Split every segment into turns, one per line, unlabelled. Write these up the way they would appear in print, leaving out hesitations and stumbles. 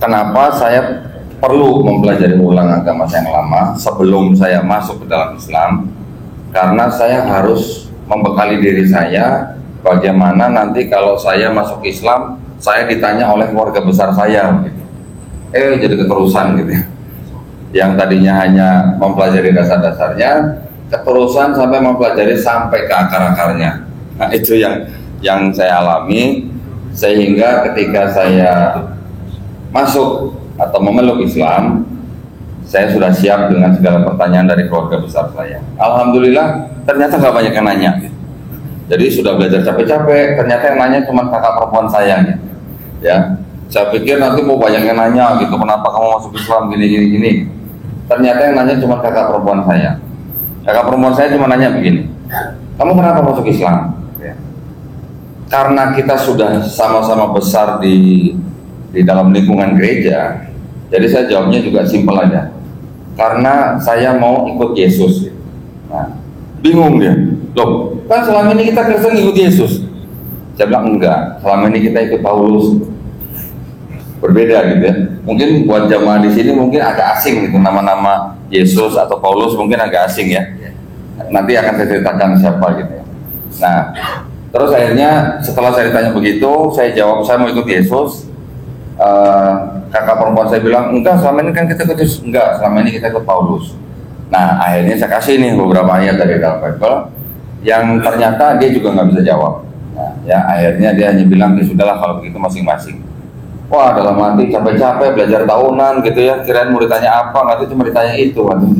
kenapa saya perlu mempelajari ulang agama saya yang lama sebelum saya masuk ke dalam Islam, karena saya harus membekali diri saya bagaimana nanti kalau saya masuk Islam, saya ditanya oleh keluarga besar saya gitu. Jadi keterusan gitu ya. Yang tadinya hanya mempelajari dasar-dasarnya, keterusan sampai mempelajari sampai ke akar-akarnya. Nah, itu yang saya alami, sehingga ketika saya masuk atau memeluk Islam, saya sudah siap dengan segala pertanyaan dari keluarga besar saya. Alhamdulillah, ternyata nggak banyak yang nanya. Jadi sudah belajar capek-capek, ternyata yang nanya cuma kakak perempuan saya. Ya, saya pikir nanti mau banyak yang nanya gitu, kenapa kamu masuk Islam gini. Ternyata yang nanya cuma kakak perempuan saya. Kakak perempuan saya cuma nanya begini, kamu kenapa masuk Islam? Ya. Karena kita sudah sama-sama besar di dalam lingkungan gereja, jadi saya jawabnya juga simpel aja. Karena saya mau ikut Yesus. Nah, bingung dia. Loh, kan selama ini kita Kristen ikut Yesus. Saya bilang enggak, selama ini kita ikut Paulus. Berbeda gitu ya. Mungkin buat jamaah di sini mungkin agak asing gitu, nama-nama Yesus atau Paulus mungkin agak asing ya. Nanti akan saya ceritakan siapa gitu ya. Nah, terus akhirnya setelah saya ditanya begitu, saya jawab saya mau ikut Yesus. Kakak perempuan saya bilang, enggak, selama ini kan kita ikut Yesus. Enggak, selama ini kita ikut Paulus. Nah, akhirnya saya kasih nih beberapa ayat dari dalam Bible yang ternyata dia juga nggak bisa jawab. Nah, ya akhirnya dia hanya bilang, ya sudahlah kalau begitu masing-masing. Wah, dalam hati capek-capek belajar tahunan gitu ya, kirain mau ditanya apa, nggak tahu cuma ditanya itu.
Datang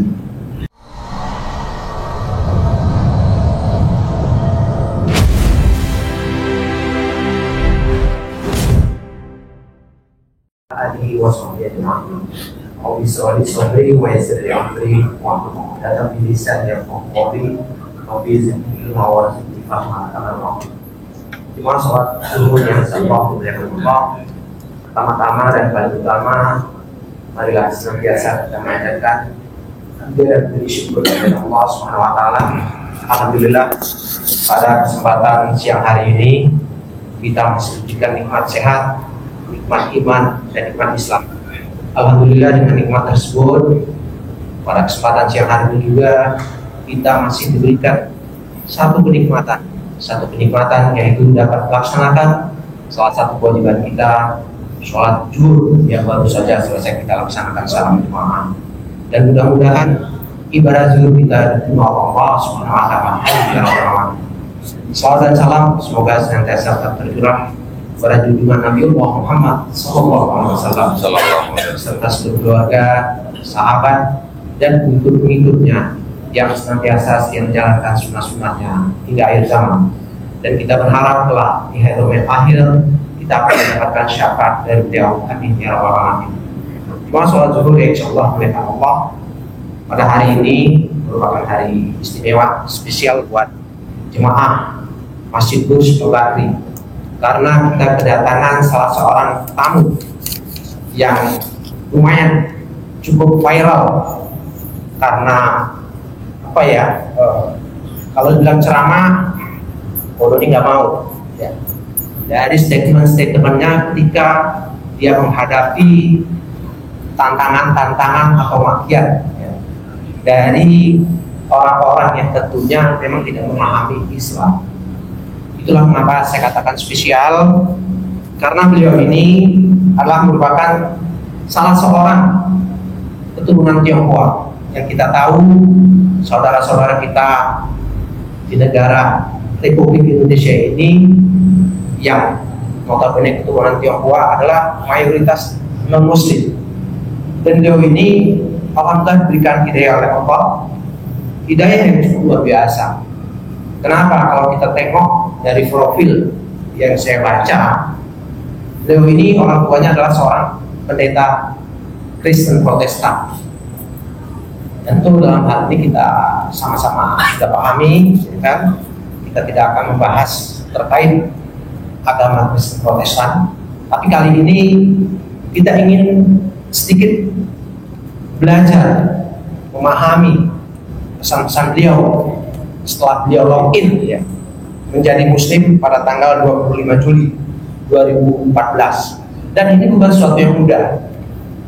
di lisan yang mengkori cuma sholat subuh yang sambung Allah. Pertama-tama dan paling utama, marilah senantiasa kita mengajarkan dan beri syukur kepada Allah Subhanahu wa Ta'ala. Alhamdulillah, pada kesempatan siang hari ini kita masih diberikan nikmat sehat, nikmat iman, dan nikmat Islam. Alhamdulillah, dengan nikmat tersebut pada kesempatan siang hari ini juga kita masih diberikan satu kenikmatan yaitu dapat melaksanakan salah satu kewajiban kita, sholat zuhur yang baru saja selesai kita laksanakan secara berjamaah. Dan mudah-mudahan ibadah zuhur kita diterima Allah Subhanahu wa Ta'ala. Salawat dan salam semoga senantiasa tercurah pada junjungan Nabi Muhammad SAW serta seluruh keluarga, sahabat, dan pengikut-pengikutnya yang senantiasa menjalankan sunnah-sunnahnya hingga akhir zaman. Dan kita berharap telah di hari akhir kita akan mendapatkan syafaat dari beliau. Amin ya rabbal alamin. Cuma sholat zuhur insyaallah oleh Allah pada hari ini merupakan hari istimewa spesial buat jemaah Masjid Gus Bakri, karena kita kedatangan salah seorang tamu yang lumayan cukup viral. Karena apa ya, kalau bilang ceramah bodoh ini nggak mau ya. Dari statement-statementnya ketika dia menghadapi tantangan-tantangan atau makian ya, dari orang-orang yang tentunya memang tidak memahami Islam. Itulah mengapa saya katakan spesial, karena beliau ini adalah merupakan salah seorang keturunan Tionghoa yang kita tahu saudara-saudara kita di negara Republik Indonesia ini yang notabene keturunan Tionghoa adalah mayoritas non-muslim. Dan beliau ini alhamdulillah diberikan hidayah oleh Allah, hidayah yang cukup luar biasa. Kenapa? Kalau kita tengok dari profil yang saya baca, beliau ini orang tuanya adalah seorang pendeta Kristen Protestan. Tentu dalam hal ini kita sama-sama sudah pahami, kan? Kita tidak akan membahas terkait agama Kristen Protestan, tapi kali ini kita ingin sedikit belajar memahami pesan-pesan beliau setelah beliau login ya, menjadi Muslim pada tanggal 25 Juli 2014. Dan ini bukan sesuatu yang mudah,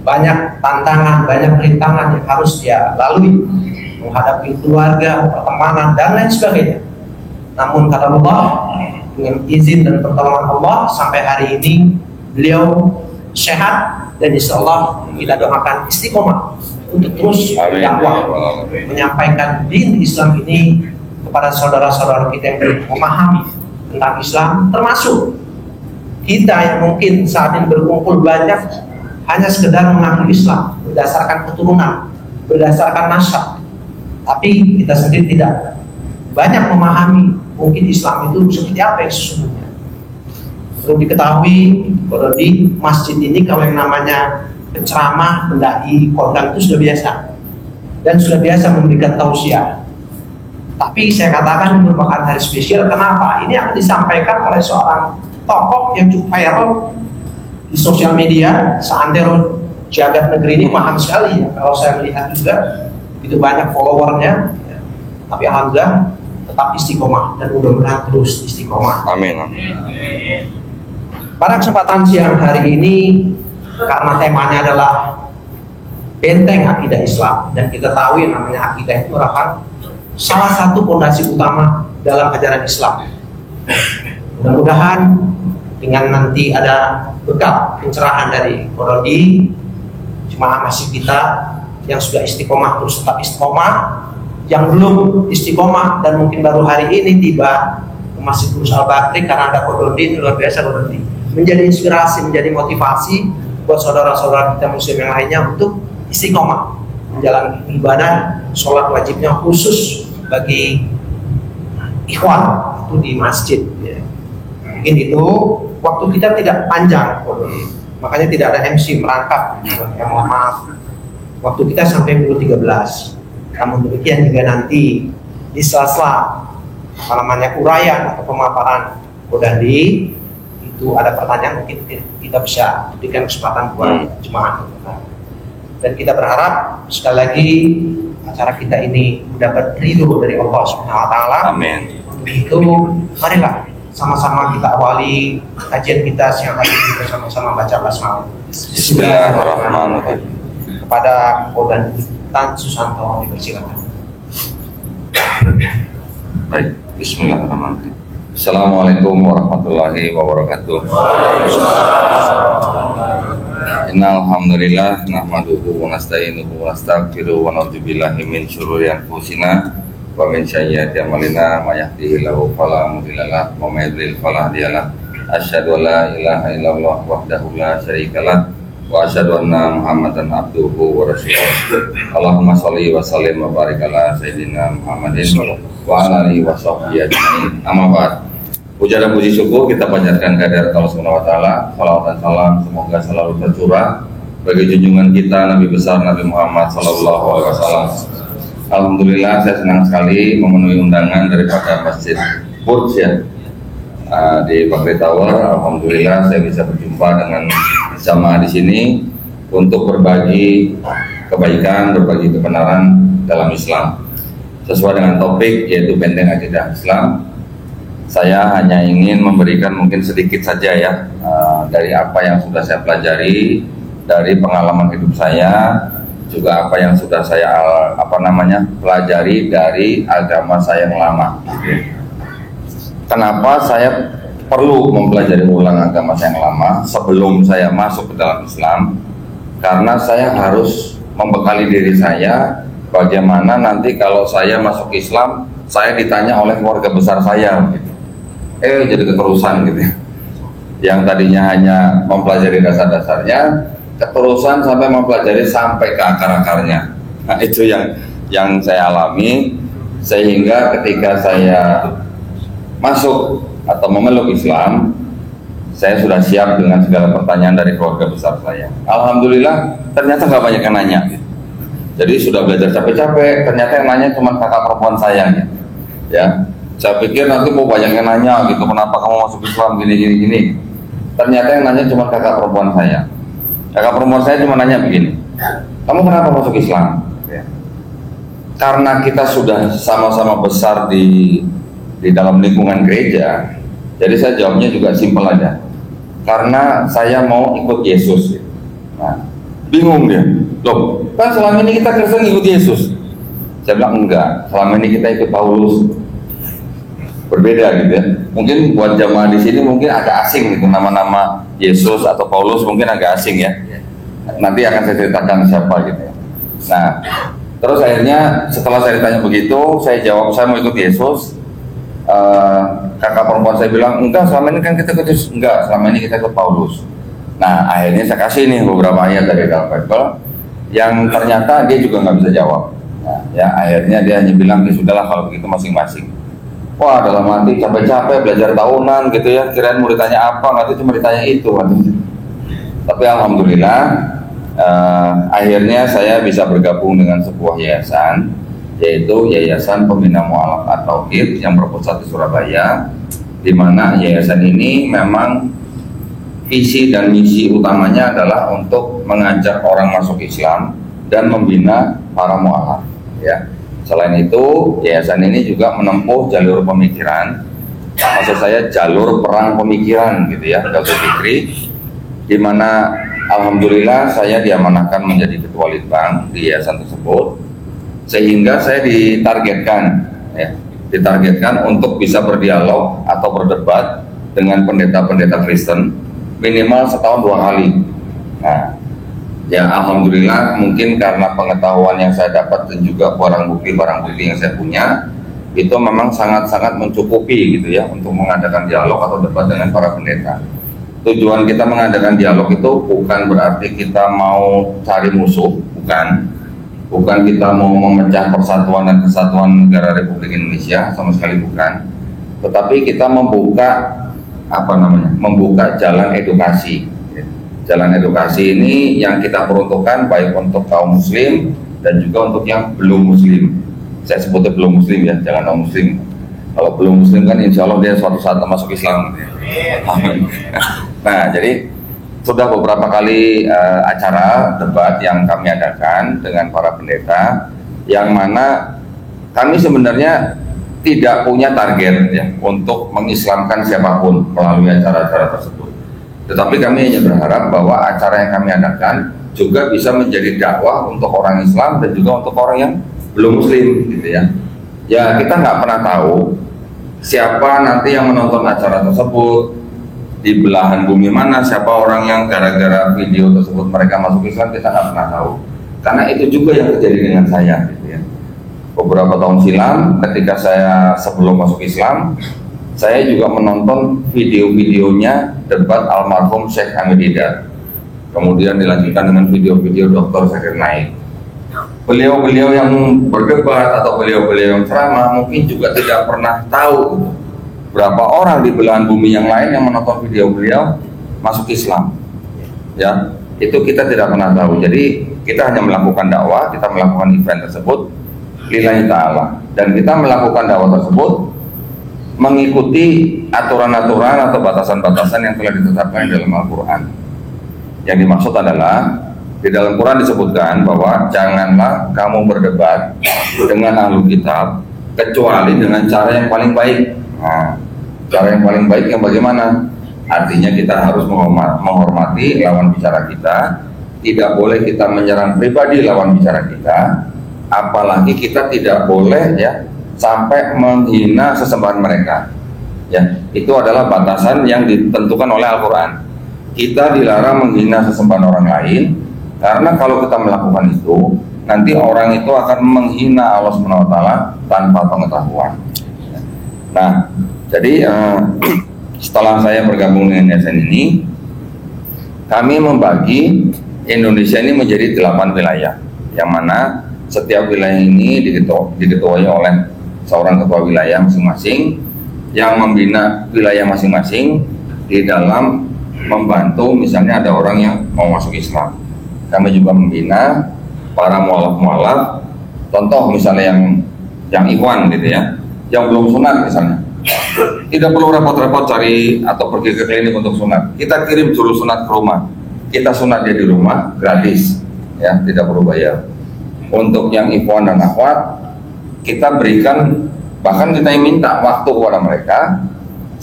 banyak tantangan, banyak rintangan yang harus dia lalui, menghadapi keluarga, pertemanan, dan lain sebagainya. Namun kata Allah, dengan izin dan pertolongan Allah, sampai hari ini beliau sehat, dan insya Allah kita doakan istiqomah untuk terus dakwah, menyampaikan din Islam ini kepada saudara-saudara kita yang belum memahami tentang Islam, termasuk kita yang mungkin saat ini berkumpul banyak hanya sekedar mengaku Islam berdasarkan keturunan, berdasarkan nasab, tapi kita sendiri tidak banyak memahami mungkin Islam itu seperti apa yang sesungguhnya. Perlu diketahui kalau di masjid ini kalau yang namanya penceramah, pendai, khotbah itu sudah biasa dan sudah biasa memberikan tausiah. Tapi saya katakan ini merupakan hari spesial. Kenapa? Ini akan disampaikan oleh seorang tokoh yang cukup viral di sosial media. Seantero jagat negeri ini paham sekali ya. Kalau saya melihat juga itu banyak followernya, tapi alhamdulillah tetap istiqomah dan mudah-mudahan terus istiqomah.
Amin.
Pada kesempatan siang hari ini, karena temanya adalah benteng akidah Islam, dan kita tahu yang namanya akidah itu merupakan salah satu fondasi utama dalam ajaran Islam. Mudah-mudahan dengan nanti ada berkat pencerahan dari Korodi, jemaah masjid kita yang sudah istiqomah terus tetap istiqomah, yang belum istiqomah dan mungkin baru hari ini tiba ke Masjid Gunus Al-Bakri karena ada Korodi, luar biasa Korodi, menjadi inspirasi, menjadi motivasi buat saudara-saudara kita muslim yang lainnya untuk istiqomah menjalani ibadah, sholat wajibnya khusus bagi ikhwan itu di masjid ya. Mungkin itu waktu kita tidak panjang, makanya tidak ada MC merangkap ya, mohon maaf, waktu kita sampai pukul 13. Namun demikian juga nanti di sela-sela namanya uraian atau pemaparan Kodandi itu ada pertanyaan, mungkin kita bisa berikan kesempatan buat jemaah. Dan kita berharap sekali lagi acara kita ini mendapat ridho dari Allah Subhanahu wa taala.
Amin.
Itu marilah sama-sama kita awali kajian kita siang hari ini bersama-sama baca basmalah.
Bismillahirrahmanirrahim.
Kepada Kodan Tan Susanto dipersilakan.
Baik, bismillahirrahmanirrahim. Assalamualaikum warahmatullahi wabarakatuh. Innal hamdalillah nahmaduhu wa nasta'inuhu wa nastaghfiruhu wa na'udzu billahi min syururi anfusina wa min sayyiati a'malina may yahdihillahu fala mudhillalah wa may yudhlil fala hadiyalah. Asyhadu an la ilaha illallah wahdahu la syarikalah wa asyhadu anna Muhammadan abduhu wa rasuluh. Allahumma shalli wa sallim wa barik ala sayyidina Muhammadin wa ala alihi wa sahbihi ajmain. Amma ba'd. Puja dan puji syukur kita panjatkan kehadirat Allah Subhanahu wa taala. Salawat dan salam semoga selalu tercurah bagi junjungan kita Nabi besar Nabi Muhammad sallallahu alaihi wasallam. Alhamdulillah saya senang sekali memenuhi undangan daripada Masjid Burj ya, di Bakri Tower. Alhamdulillah saya bisa berjumpa dengan jamaah di sini untuk berbagi kebaikan, berbagi kebenaran dalam Islam sesuai dengan topik yaitu benteng akidah Islam. Saya hanya ingin memberikan mungkin sedikit saja ya dari apa yang sudah saya pelajari dari pengalaman hidup saya, juga apa yang sudah saya pelajari dari agama saya yang lama. Kenapa saya perlu mempelajari ulang agama saya yang lama sebelum saya masuk ke dalam Islam? Karena saya harus membekali diri saya bagaimana nanti kalau saya masuk Islam, saya ditanya oleh keluarga besar saya gitu. Jadi keterusan gitu ya. Yang tadinya hanya mempelajari dasar-dasarnya, keterusan sampai mempelajari sampai ke akar-akarnya. Nah, itu yang saya alami, sehingga ketika saya masuk atau memeluk Islam, saya sudah siap dengan segala pertanyaan dari keluarga besar saya. Alhamdulillah, ternyata nggak banyak yang nanya. Jadi sudah belajar capek-capek, ternyata yang nanya cuma kakak perempuan saya gitu. Ya. Saya pikir nanti mau banyak yang nanya gitu, kenapa kamu masuk Islam gini. Ternyata yang nanya cuma kakak perempuan saya. Kakak perempuan saya cuma nanya begini, kamu kenapa masuk Islam? Ya. Karena kita sudah sama-sama besar di dalam lingkungan gereja, jadi saya jawabnya juga simpel aja. Karena saya mau ikut Yesus. Nah, Bingung dia, loh kan selama ini kita Kristen ikut Yesus. Saya bilang enggak, selama ini kita ikut Paulus. Berbeda gitu ya. Mungkin buat jamaah di sini mungkin agak asing gitu, nama-nama Yesus atau Paulus mungkin agak asing ya. Nanti akan saya ceritakan siapa gitu ya. Nah, terus akhirnya setelah saya ditanya begitu, saya jawab saya mau ikut Yesus. Kakak perempuan saya bilang, enggak, selama ini kan kita ikut Yesus. Enggak, selama ini kita ikut Paulus. Nah, akhirnya saya kasih nih beberapa ayat dari dalam Bible yang ternyata dia juga nggak bisa jawab. Nah, ya akhirnya dia hanya bilang, ya sudahlah kalau begitu masing-masing. Wah, dalam hati capek-capek belajar tahunan gitu ya, kirain mau ditanya apa, nggak tahu cuma ditanya itu. Tapi alhamdulillah akhirnya saya bisa bergabung dengan sebuah yayasan, yaitu Yayasan Pembina Mu'alaf At-Tauhid yang berpusat di Surabaya, di mana yayasan ini memang visi dan misi utamanya adalah untuk mengajak orang masuk Islam dan membina para mu'alaf ya. Selain itu, yayasan ini juga menempuh jalur pemikiran, maksud saya jalur perang pemikiran gitu ya, Dr. Fikri, di mana alhamdulillah saya diamanahkan menjadi ketua litbang di yayasan tersebut, sehingga saya ditargetkan untuk bisa berdialog atau berdebat dengan pendeta-pendeta Kristen minimal setahun 2 kali. Nah, ya alhamdulillah mungkin karena pengetahuan yang saya dapat dan juga barang bukti yang saya punya itu memang sangat-sangat mencukupi gitu ya untuk mengadakan dialog atau debat dengan para pendeta. Tujuan kita mengadakan dialog itu bukan berarti kita mau cari musuh, bukan kita mau memecah persatuan dan kesatuan negara Republik Indonesia, sama sekali bukan. Tetapi kita membuka jalan edukasi. Jalan edukasi ini yang kita peruntukkan baik untuk kaum muslim dan juga untuk yang belum muslim. Saya sebutnya belum muslim ya, jangan non muslim. Kalau belum muslim kan insya Allah dia suatu saat masuk Islam. Amin. Nah, jadi sudah beberapa kali acara debat yang kami adakan dengan para pendeta, yang mana kami sebenarnya tidak punya target ya untuk mengislamkan siapapun melalui acara-acara tersebut. Tetapi kami hanya berharap bahwa acara yang kami adakan juga bisa menjadi dakwah untuk orang Islam dan juga untuk orang yang belum muslim gitu ya. Ya kita nggak pernah tahu siapa nanti yang menonton acara tersebut, di belahan bumi mana siapa orang yang gara-gara video tersebut mereka masuk Islam, kita nggak pernah tahu. Karena itu juga yang terjadi dengan saya gitu ya. Beberapa tahun silam ketika saya sebelum masuk Islam, saya juga menonton video-videonya debat almarhum Syekh Hamid Hidayat. Kemudian dilanjutkan dengan video-video Dr. Zakir Naik. Beliau-beliau yang berdebat atau beliau-beliau yang ceramah mungkin juga tidak pernah tahu berapa orang di belahan bumi yang lain yang menonton video beliau masuk Islam. Ya, itu kita tidak pernah tahu. Jadi kita hanya melakukan dakwah, kita melakukan event tersebut lillahi ta'ala, dan kita melakukan dakwah tersebut mengikuti aturan-aturan atau batasan-batasan yang telah ditetapkan dalam Al-Quran. Yang dimaksud adalah di dalam Quran disebutkan bahwa janganlah kamu berdebat dengan ahlu kitab kecuali dengan cara yang paling baik. Nah, cara yang paling baik yang bagaimana? Artinya kita harus menghormati lawan bicara kita, tidak boleh kita menyerang pribadi lawan bicara kita, apalagi kita tidak boleh ya sampai menghina sesembahan mereka. Ya, itu adalah batasan yang ditentukan oleh Al-Quran. Kita dilarang menghina sesembahan orang lain, karena kalau kita melakukan itu, nanti orang itu akan menghina Allah SWT tanpa pengetahuan. Nah, jadi setelah saya bergabung dengan yayasan ini, kami membagi Indonesia ini menjadi 8 wilayah, yang mana setiap wilayah ini diketuai oleh seorang ketua wilayah masing-masing yang membina wilayah masing-masing di dalam membantu. Misalnya ada orang yang mau masuk Islam, kami juga membina para mualaf-mualaf. Contoh misalnya yang ikhwan gitu ya, yang belum sunat misalnya, tidak perlu repot-repot cari atau pergi ke klinik untuk sunat. Kita kirim juru sunat ke rumah, kita sunat dia di rumah gratis ya, tidak perlu bayar. Untuk yang ikhwan dan akhwat, kita berikan, bahkan kita minta waktu kepada mereka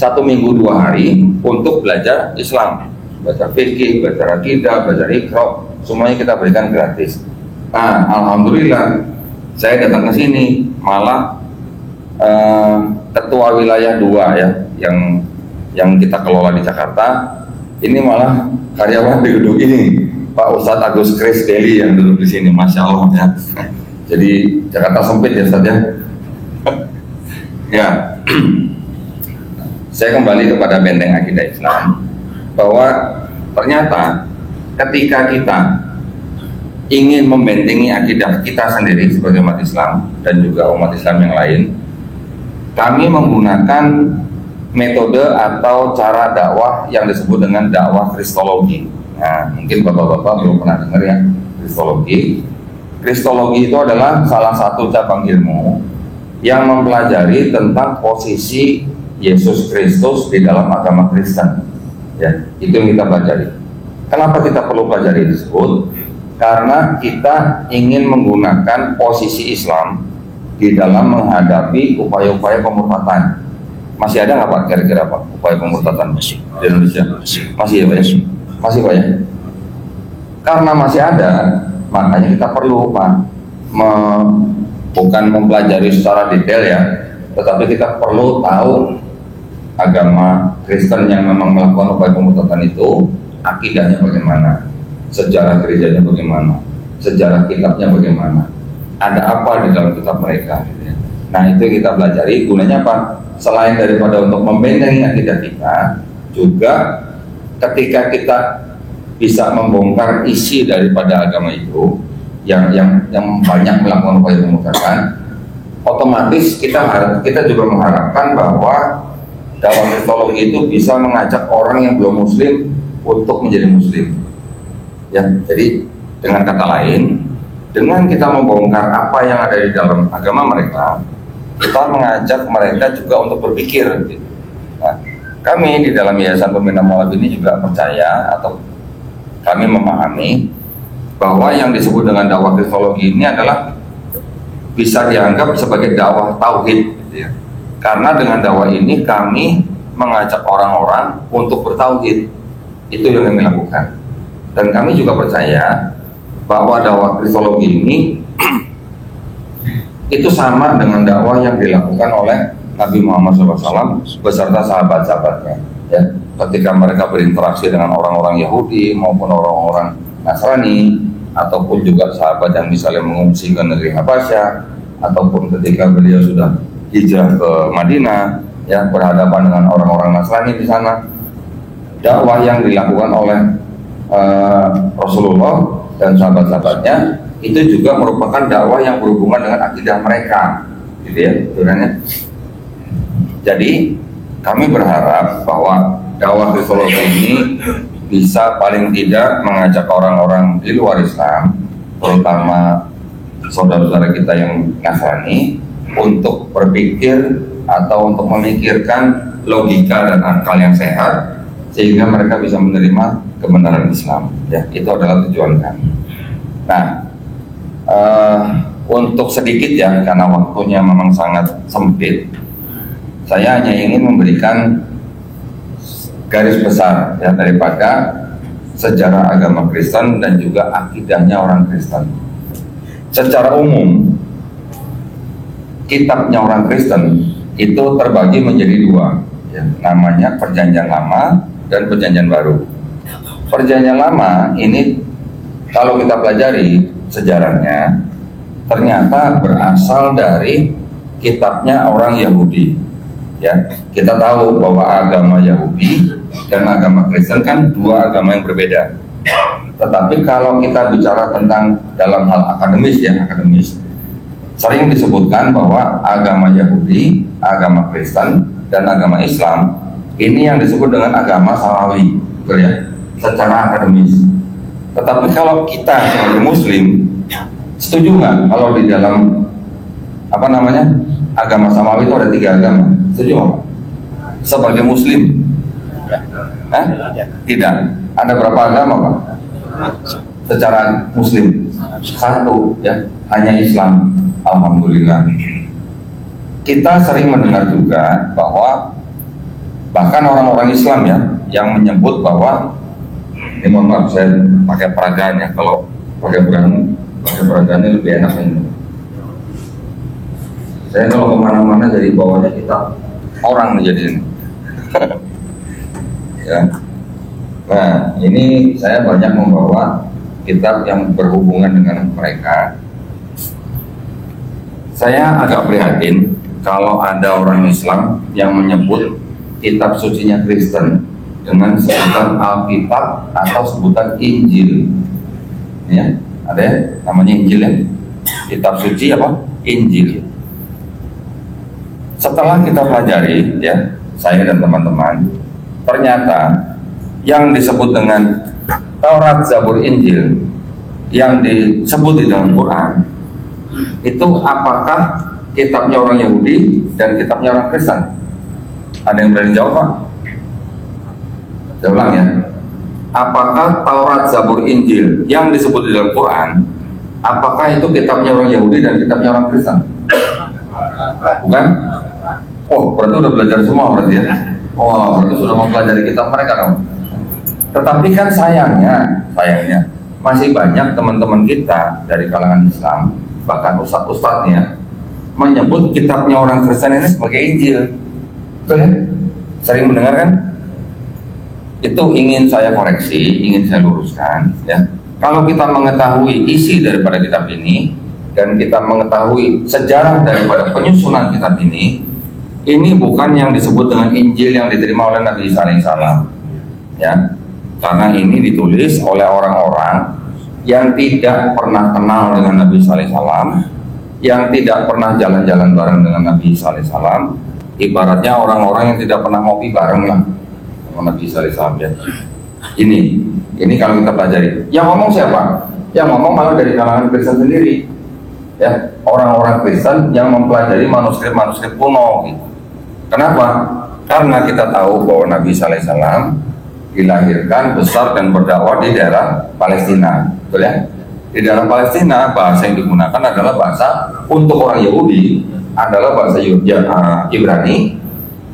1 minggu 2 hari untuk belajar Islam. baca fikih, baca akidah, baca iqra, semuanya kita berikan gratis. Nah, alhamdulillah saya datang ke sini malah ketua wilayah 2 ya yang kita kelola di Jakarta ini malah karyawan di gedung ini, Pak Ustadz Agus Kris Deli yang duduk di sini, masya Allah ya. Jadi Jakarta sempit ya Ustadz ya. Ya, saya kembali kepada benteng akidah Islam bahwa ternyata ketika kita ingin membentengi akidah kita sendiri sebagai umat Islam dan juga umat Islam yang lain, kami menggunakan metode atau cara dakwah yang disebut dengan dakwah kristologi. Nah, mungkin bapak-bapak belum pernah dengar ya kristologi. Kristologi itu adalah salah satu cabang ilmu yang mempelajari tentang posisi Yesus Kristus di dalam agama Kristen. Ya, itu yang kita pelajari. Kenapa kita perlu pelajari tersebut? Karena kita ingin menggunakan posisi Islam di dalam menghadapi upaya-upaya pemurtatan. Masih ada nggak Pak kira-kira Pak upaya pemurtatan di Indonesia? Masih ya Pak ya? Masih Pak ya? Karena masih ada, makanya kita perlu Pak bukan mempelajari secara detail ya, tetapi kita perlu tahu agama Kristen yang memang melakukan upaya pemurtatan itu akidahnya bagaimana, sejarah gerejanya bagaimana, sejarah kitabnya bagaimana, ada apa di dalam kitab mereka. Nah itu kita pelajari, gunanya apa? Selain daripada untuk membentengi akidah kita, juga ketika kita bisa membongkar isi daripada agama itu yang banyak melakukan upaya pemurtatan, otomatis kita juga mengharapkan bahwa dakwah kristologi itu bisa mengajak orang yang belum muslim untuk menjadi muslim. Ya, jadi dengan kata lain, dengan kita membongkar apa yang ada di dalam agama mereka, kita mengajak mereka juga untuk berpikir. Nah, kami di dalam Yayasan Pembina Mualaf ini juga percaya atau kami memahami bahwa yang disebut dengan dakwah kristologi ini adalah bisa dianggap sebagai dakwah tauhid, gitu ya. Karena dengan dakwah ini kami mengajak orang-orang untuk bertauhid. Itu yang kami lakukan. Dan kami juga percaya bahwa dakwah kristologi ini itu sama dengan dakwah yang dilakukan oleh Nabi Muhammad SAW beserta sahabat-sahabatnya. Ya, ketika mereka berinteraksi dengan orang-orang Yahudi maupun orang-orang Nasrani, ataupun juga sahabat yang misalnya mengungsi ke negeri Habasyah, ataupun ketika beliau sudah hijrah ke Madinah, ya berhadapan dengan orang-orang Nasrani di sana, dakwah yang dilakukan oleh Rasulullah dan sahabat-sahabatnya itu juga merupakan dakwah yang berhubungan dengan akidah mereka, gitu ya, sebenarnya. Jadi kami berharap bahwa dakwah kristologi ini bisa paling tidak mengajak orang-orang di luar Islam, terutama saudara-saudara kita yang Nasrani, untuk berpikir atau untuk memikirkan logika dan akal yang sehat sehingga mereka bisa menerima kebenaran Islam. Ya, itu adalah tujuan kami. Nah, untuk sedikit ya, karena waktunya memang sangat sempit, saya hanya ingin memberikan garis besar ya daripada sejarah agama Kristen dan juga akidahnya orang Kristen. Secara umum, kitabnya orang Kristen itu terbagi menjadi 2 ya, namanya Perjanjian Lama dan Perjanjian Baru. Perjanjian Lama ini kalau kita pelajari sejarahnya ternyata berasal dari kitabnya orang Yahudi. Ya, kita tahu bahwa agama Yahudi dan agama Kristen kan 2 agama yang berbeda. Tetapi kalau kita bicara tentang dalam hal akademis ya, sering disebutkan bahwa agama Yahudi, agama Kristen, dan agama Islam ini yang disebut dengan agama Samawi, betul ya, secara akademis. Tetapi kalau kita sebagai Muslim, setuju nggak kalau di dalam agama Samawi itu ada 3 agama? Setuju nggak? Sebagai Muslim? Tidak. Ada berapa agama Pak? Secara Muslim 1 ya, hanya Islam. Alhamdulillah. Kita sering mendengar juga bahwa bahkan orang-orang Islam ya yang menyebut bahwa Ini mohon maaf saya pakai peragaan ya, kalau pakai peragaan ini lebih enak ini. Saya kalau kemana-mana jadi bawahnya kitab orang jadi ini. Ya. Nah, ini saya banyak membawa kitab yang berhubungan dengan mereka. Saya agak prihatin kalau ada orang Islam yang menyebut kitab sucinya Kristen dengan sebutan Alkitab atau sebutan Injil. Ya, ada ya, namanya Injil ya. Kitab suci apa? Injil. Setelah kita pelajari ya, saya dan teman-teman, ternyata yang disebut dengan Taurat, Zabur, Injil yang disebut di dalam Quran itu apakah kitabnya orang Yahudi dan kitabnya orang Kristen? Ada yang berani jawab Pak? Saya ulang ya. Apakah Taurat, Zabur, Injil yang disebut di dalam Quran apakah itu kitabnya orang Yahudi dan kitabnya orang Kristen? Bukan? Oh, berarti udah belajar semua berarti ya? Oh, berarti sudah mempelajari kitab mereka dong. Tetapi kan sayangnya masih banyak teman-teman kita dari kalangan Islam, bahkan ustadz-ustadznya menyebut kitabnya orang Kristen ini sebagai Injil. Betul ya? Sering mendengar kan? Itu ingin saya koreksi, ingin saya luruskan ya. Kalau kita mengetahui isi daripada kitab ini dan kita mengetahui sejarah daripada penyusunan kitab ini bukan yang disebut dengan Injil yang diterima oleh Nabi Isa alaihissalam ya. Karena ini ditulis oleh orang-orang yang tidak pernah kenal dengan Nabi Isa alaihissalam, yang tidak pernah jalan-jalan bareng dengan Nabi Isa alaihissalam. Ibaratnya orang-orang yang tidak pernah ngopi bareng lah sama Nabi Isa alaihissalam ya. Ini kalau kita pelajari. Yang ngomong siapa? Yang ngomong malah dari kalangan Kristen sendiri ya, orang-orang Kristen yang mempelajari manuskrip-manuskrip kuno gitu. Kenapa? Karena kita tahu bahwa Nabi Isa alaihissalam dilahirkan, besar dan berdakwah di daerah Palestina, betul ya? Di daerah Palestina bahasa yang digunakan adalah bahasa untuk orang Yahudi adalah bahasa Ibrani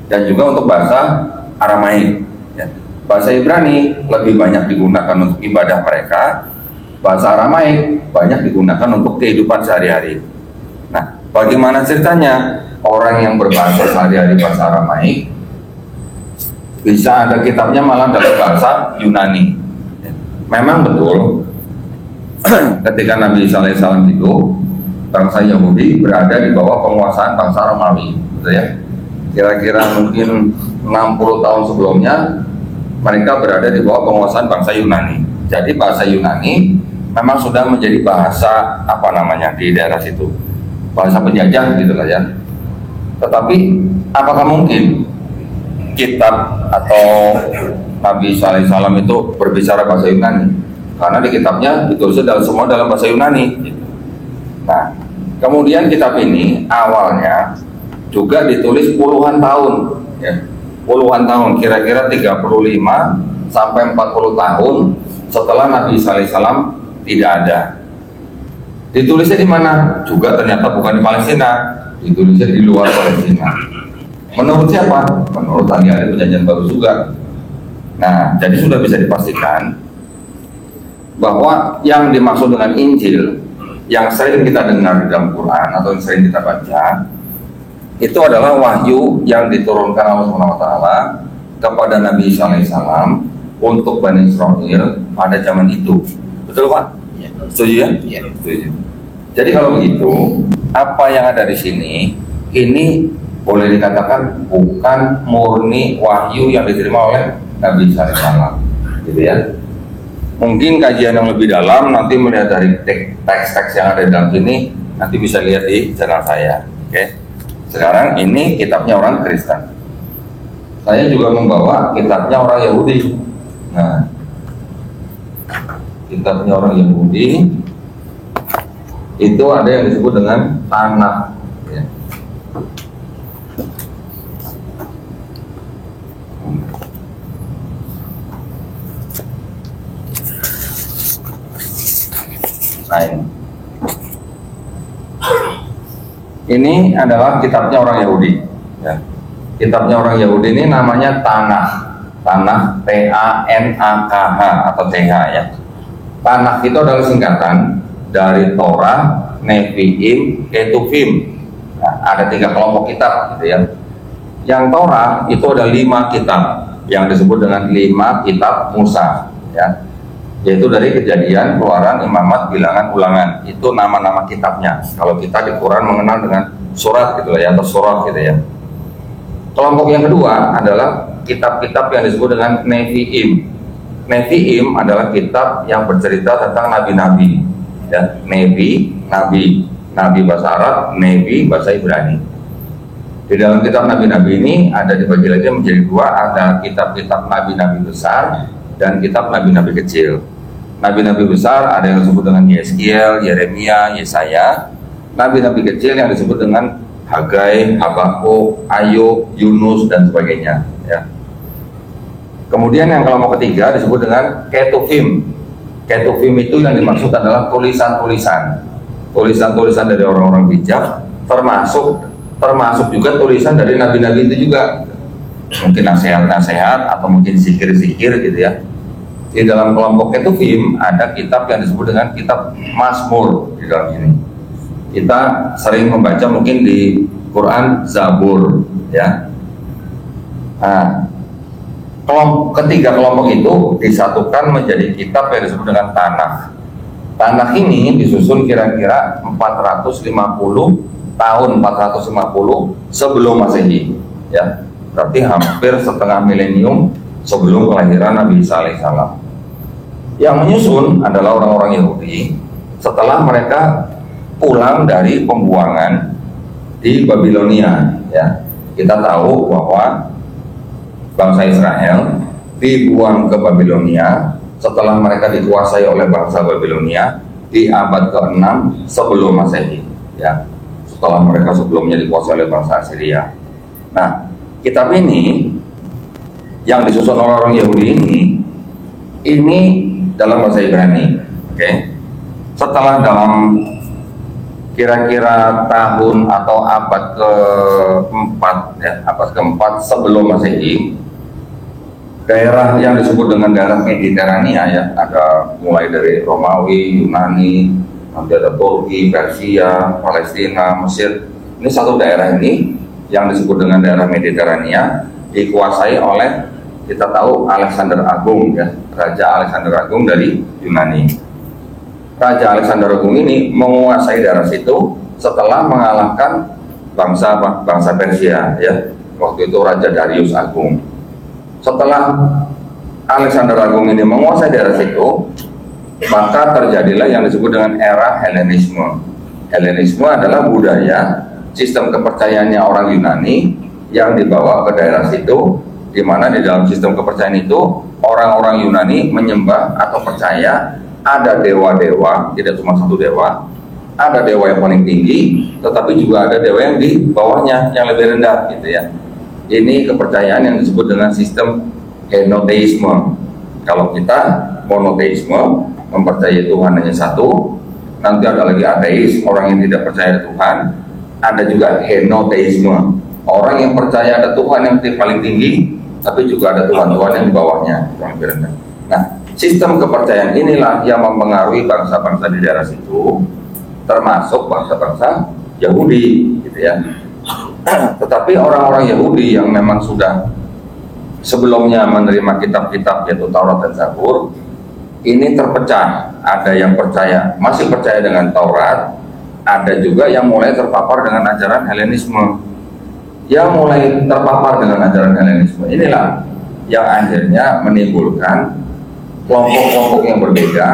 dan juga untuk bahasa Aramaik. Ya. Bahasa Ibrani lebih banyak digunakan untuk ibadah mereka, bahasa Aramaik banyak digunakan untuk kehidupan sehari-hari. Nah, bagaimana ceritanya orang yang berbahasa sehari-hari bahasa Aramaik bisa ada kitabnya malah dalam bahasa Yunani? Memang betul ketika Nabi Isa alaihissalam itu bangsa Yahudi berada di bawah penguasaan bangsa Romawi, betul ya? Kira-kira mungkin 60 tahun sebelumnya mereka berada di bawah penguasaan bangsa Yunani. Jadi bahasa Yunani memang sudah menjadi bahasa di daerah situ, bahasa penjajah gitulah ya. Tetapi apakah mungkin kitab atau Nabi Isa alaihissalam itu berbicara bahasa Yunani? Karena di kitabnya ditulisnya semua dalam bahasa Yunani. Nah, kemudian kitab ini awalnya juga ditulis puluhan tahun, ya, puluhan tahun, kira-kira 35 sampai 40 tahun setelah Nabi Isa alaihissalam tidak ada. Ditulisnya di mana? Juga ternyata bukan di Palestina, ditulisnya di luar Palestina. Menurut siapa? Menurut ahli-ahli perjanjian baru juga. Nah, jadi sudah bisa dipastikan bahwa yang dimaksud dengan Injil yang sering kita dengar di dalam Quran atau yang sering kita baca itu adalah wahyu yang diturunkan Allah SWT kepada Nabi Isa alaihissalam untuk Bani Israel pada zaman itu. Betul Pak? Ya. Setuju ya? Ya. Setuju. Jadi kalau begitu, apa yang ada di sini ini boleh dikatakan bukan murni wahyu yang diterima oleh Nabi Isa alaihissalam, gitu ya. Mungkin kajian yang lebih dalam nanti melihat dari teks-teks yang ada di dalam sini nanti bisa lihat di channel saya. Oke. Sekarang ini kitabnya orang Kristen. Saya juga membawa kitabnya orang Yahudi. Nah, kitabnya orang Yahudi itu ada yang disebut dengan Tanakh. Ya. Nah, ini adalah kitabnya orang Yahudi. Ya. Kitabnya orang Yahudi ini namanya Tanakh. Tanakh, T-A-N-A-K-H atau TH ya. Tanakh itu adalah singkatan dari Torah, Nevi'im, Ketuvim. Nah, ada 3 kelompok kitab gitu ya. Yang Torah itu ada 5 kitab yang disebut dengan 5 kitab Musa ya. Yaitu dari Kejadian, Keluaran, Imamat, Bilangan, Ulangan. Itu nama-nama kitabnya. Kalau kita di Quran mengenal dengan surat gitu ya, atau surah gitu ya. Kelompok yang kedua adalah kitab-kitab yang disebut dengan Nevi'im. Nevi'im adalah kitab yang bercerita tentang nabi-nabi ya. Nevi, nabi. Nabi bahasa Arab, Nevi bahasa Ibrani. Di dalam kitab nabi-nabi ini ada dibagi lagi menjadi 2, ada kitab-kitab nabi-nabi besar dan kitab nabi-nabi kecil. Nabi-nabi besar ada yang disebut dengan Yeskiel, Yeremia, Yesaya. Nabi-nabi kecil yang disebut dengan Hagai, Habakuk, Ayub, Yunus dan sebagainya ya. Kemudian yang kelompok ketiga disebut dengan Ketuvim. Ketuvim itu yang dimaksud adalah tulisan-tulisan dari orang-orang bijak, termasuk juga tulisan dari nabi-nabi itu juga. Mungkin nasihat-nasihat atau mungkin zikir-zikir gitu ya. Di dalam kelompok Ketuvim ada kitab yang disebut dengan kitab Mazmur di dalam ini. Kita sering membaca mungkin di Quran Zabur ya. Nah, ketiga kelompok itu disatukan menjadi kitab yang disebut dengan Tanakh. Tanakh ini disusun kira-kira 450 tahun 450 sebelum Masehi ya. Berarti hampir setengah milenium sebelum kelahiran Nabi Isa alaihissalam. Yang menyusun adalah orang-orang Yahudi setelah mereka pulang dari pembuangan di Babilonia ya. Kita tahu bahwa bangsa Israel dibuang ke Babilonia setelah mereka dikuasai oleh bangsa Babilonia di abad ke-6 sebelum Masehi ya. Setelah mereka sebelumnya dikuasai oleh bangsa Assyria. Nah, kitab ini yang disusun orang-orang Yahudi ini dalam bahasa Ibrani. Oke. Setelah dalam kira-kira tahun atau abad ke-4 ya, abad ke-4 sebelum Masehi, daerah yang disebut dengan daerah Mediterania ya, ada mulai dari Romawi, Yunani, nanti ada Turki, Persia, Palestina, Mesir. Ini satu daerah ini yang disebut dengan daerah Mediterania dikuasai oleh, kita tahu, Alexander Agung ya, Raja Alexander Agung dari Yunani. Raja Alexander Agung ini menguasai daerah situ setelah mengalahkan bangsa Persia ya. Waktu itu Raja Darius Agung. Setelah Alexander Agung ini menguasai daerah situ, maka terjadilah yang disebut dengan era Helenisme. Helenisme adalah budaya, sistem kepercayaannya orang Yunani yang dibawa ke daerah situ, di mana di dalam sistem kepercayaan itu orang-orang Yunani menyembah atau percaya ada dewa-dewa, tidak cuma satu dewa, ada dewa yang paling tinggi, tetapi juga ada dewa yang di bawahnya yang lebih rendah gitu ya. Ini kepercayaan yang disebut dengan sistem henoteisme. Kalau kita monoteisme, mempercayai Tuhan hanya satu, nanti ada lagi ateis, orang yang tidak percaya Tuhan. Ada juga henoteisme, orang yang percaya ada Tuhan yang paling tinggi, tapi juga ada Tuhan-Tuhan yang di bawahnya yang lebih rendah. Nah, sistem kepercayaan inilah yang mempengaruhi bangsa-bangsa di daerah situ, termasuk bangsa-bangsa Yahudi gitu ya. Tetapi orang-orang Yahudi yang memang sudah sebelumnya menerima kitab-kitab yaitu Taurat dan Zabur, ini terpecah. Ada yang masih percaya dengan Taurat, ada juga yang mulai terpapar dengan ajaran Helenisme. Yang mulai terpapar dengan ajaran Helenisme inilah yang akhirnya menimbulkan kelompok-kelompok yang berbeda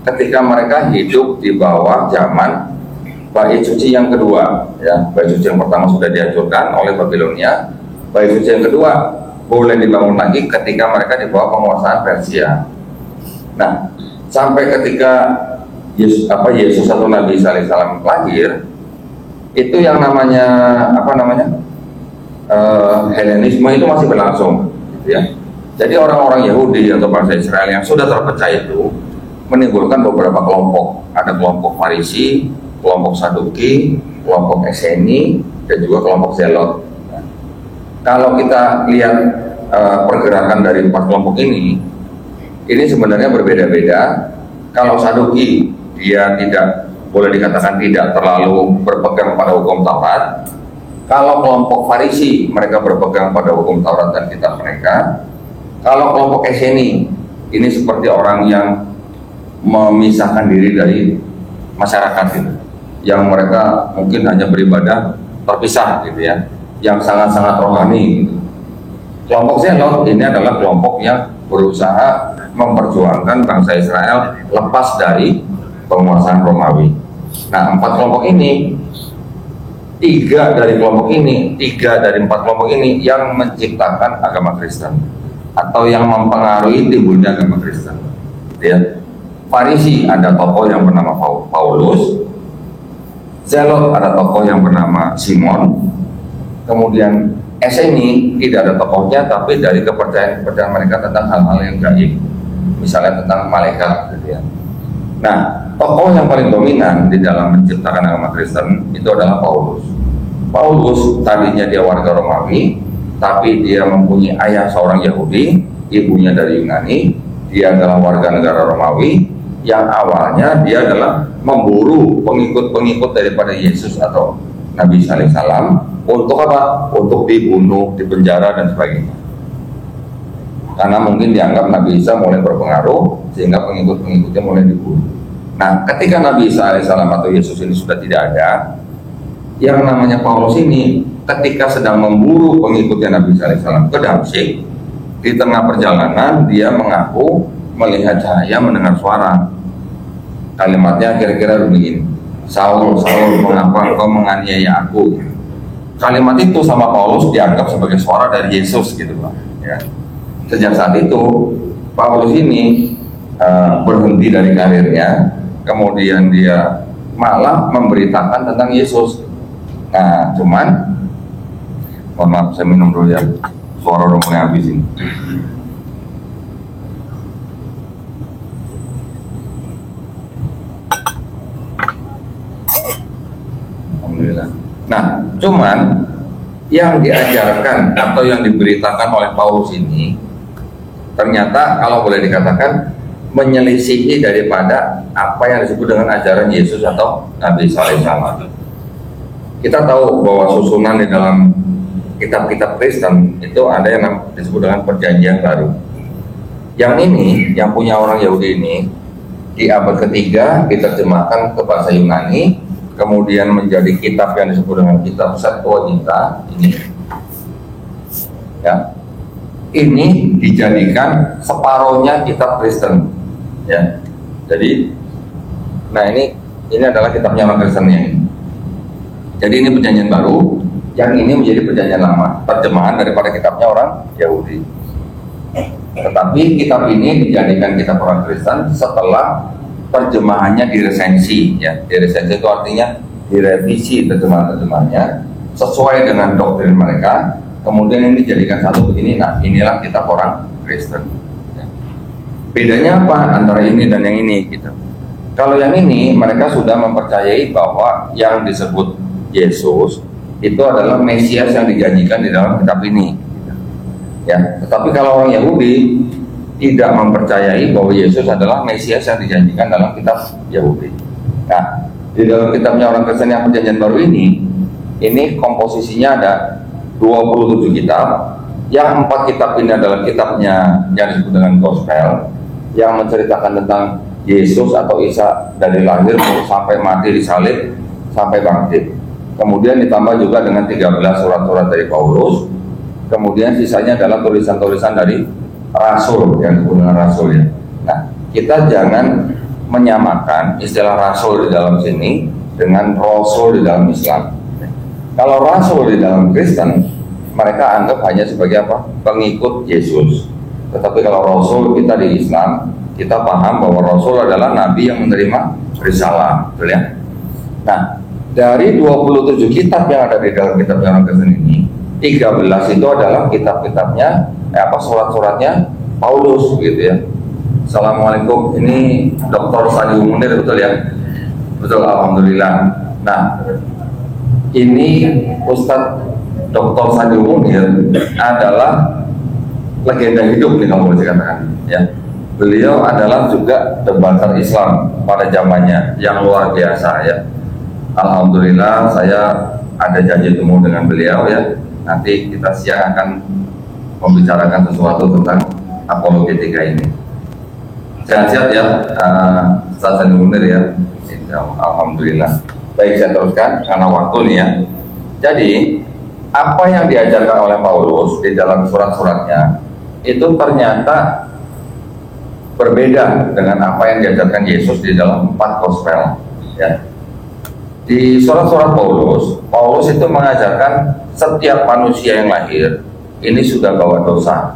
ketika mereka hidup di bawah zaman Bait Suci yang kedua ya. Bait Suci yang pertama sudah dihancurkan oleh Babilonia. Bait Suci yang kedua boleh dibangun lagi ketika mereka di bawah penguasaan Persia. Nah, sampai ketika Yesus atau Nabi Isa alaihissalam lahir, itu yang namanya Helenisme itu masih berlangsung gitu ya. Jadi orang-orang Yahudi atau bangsa Israel yang sudah terpecah itu menimbulkan beberapa kelompok. Ada kelompok Farisi, kelompok Saduki, kelompok Eseni, dan juga kelompok Zelot. Nah, kalau kita lihat pergerakan dari 4 kelompok ini sebenarnya berbeda-beda. Kalau Saduki dia tidak boleh dikatakan tidak terlalu berpegang pada hukum Taurat. Kalau kelompok Farisi mereka berpegang pada hukum Taurat dan kitab mereka. Kalau kelompok Eseni ini seperti orang yang memisahkan diri dari masyarakat gitu, yang mereka mungkin hanya beribadah terpisah gitu ya, yang sangat-sangat rohani gitu. Kelompok Zelot ini adalah kelompok yang berusaha memperjuangkan bangsa Israel lepas dari penguasaan Romawi. Nah, 4 kelompok ini, 3 dari 4 kelompok ini yang menciptakan agama Kristen atau yang mempengaruhi timbulnya agama Kristen. Ya. Farisi ada tokoh yang bernama Paulus, Zelot ada tokoh yang bernama Simon, kemudian Eseni tidak ada tokohnya, tapi dari kepercayaan mereka tentang hal-hal yang gaib, misalnya tentang malaikat gitu ya. Nah, tokoh yang paling dominan di dalam menciptakan agama Kristen itu adalah Paulus. Paulus tadinya dia warga Romawi, tapi dia mempunyai ayah seorang Yahudi, ibunya dari Yunani. Dia adalah warga negara Romawi yang awalnya dia adalah memburu pengikut-pengikut daripada Yesus atau Nabi Sallallahu Alaihi Wasallam untuk apa? Untuk dibunuh, dipenjara dan sebagainya. Karena mungkin dianggap Nabi Isa mulai berpengaruh sehingga pengikut-pengikutnya mulai dibunuh. Nah, ketika Nabi Isa alaihissalam atau Yesus ini sudah tidak ada, yang namanya Paulus ini ketika sedang memburu pengikutnya Nabi Isa alaihissalam ke Damsyik, di tengah perjalanan dia mengaku melihat cahaya, mendengar suara. Kalimatnya kira-kira begini, Saul, Saul, mengapa engkau menganiaya aku? Kalimat itu sama Paulus dianggap sebagai suara dari Yesus gitu Pak. Ya. Sejak saat itu Paulus ini berhenti dari karirnya, kemudian dia malah memberitakan tentang Yesus. Nah, cuman mohon maaf saya minum dulu ya, suara udah mulai habis ini. Alhamdulillah. Nah, cuman yang diajarkan atau yang diberitakan oleh Paulus ini ternyata kalau boleh dikatakan menyelisihi daripada apa yang disebut dengan ajaran Yesus atau Nabi Sallallahu Alaihi Wasallam. Kita tahu bahwa susunan di dalam kitab-kitab Kristen itu ada yang disebut dengan Perjanjian Baru. Yang ini, yang punya orang Yahudi ini, di abad ketiga diterjemahkan ke bahasa Yunani, kemudian menjadi kitab yang disebut dengan kitab Septuaginta ini. Ya. Ini dijadikan separohnya kitab Kristen, ya. Jadi, nah ini adalah kitabnya orang Kristen ini. Jadi ini Perjanjian Baru, yang ini menjadi Perjanjian Lama, terjemahan daripada kitabnya orang Yahudi. Tetapi kitab ini dijadikan kitab orang Kristen setelah terjemahannya diresensi, ya. Diresensi itu artinya direvisi terjemahan-terjemahannya sesuai dengan doktrin mereka. Kemudian ini dijadikan satu begini. Nah, inilah kitab orang Kristen. Ya. Bedanya apa antara ini dan yang ini gitu. Kalau yang ini mereka sudah mempercayai bahwa yang disebut Yesus itu adalah Mesias yang dijanjikan di dalam kitab ini. Ya, tetapi kalau orang Yahudi tidak mempercayai bahwa Yesus adalah Mesias yang dijanjikan dalam kitab Yahudi. Nah, di dalam kitabnya orang Kristen yang Perjanjian Baru ini komposisinya ada 27 kitab. Yang 4 kitab ini adalah kitabnya yang disebut dengan Gospel, yang menceritakan tentang Yesus atau Isa dari lahir sampai mati disalib sampai bangkit. Kemudian ditambah juga dengan 13 surat-surat dari Paulus. Kemudian sisanya adalah tulisan-tulisan dari rasul yang disebut dengan rasul ya. Nah, kita jangan menyamakan istilah rasul di dalam sini dengan rasul di dalam Islam. Kalau rasul di dalam Kristen, mereka anggap hanya sebagai apa? Pengikut Yesus. Tetapi kalau rasul kita di Islam, kita paham bahwa rasul adalah nabi yang menerima risalah, betul ya? Nah, dari 27 kitab yang ada di dalam kitab orang Kristen ini, 13 itu adalah kitab-kitabnya, surat-suratnya Paulus gitu ya. Assalamualaikum, ini Dr. Sadi Munir, betul ya? Betul, alhamdulillah. Nah, ini Ustadz Dr. Sadi Munir adalah legenda hidup nih kalau boleh dikatakan ya. Beliau adalah juga debater Islam pada zamannya yang luar biasa ya. Alhamdulillah saya ada janji temu dengan beliau ya. Nanti kita siang akan membicarakan sesuatu tentang apologetika ini. Sehat-sehat ya, Ustaz Sani Munir ya. Alhamdulillah. Baik, saya teruskan karena waktu nih ya. Jadi apa yang diajarkan oleh Paulus di dalam surat-suratnya itu ternyata berbeda dengan apa yang diajarkan Yesus di dalam 4 gospel ya. Di surat-surat Paulus itu mengajarkan setiap manusia yang lahir ini sudah bawa dosa.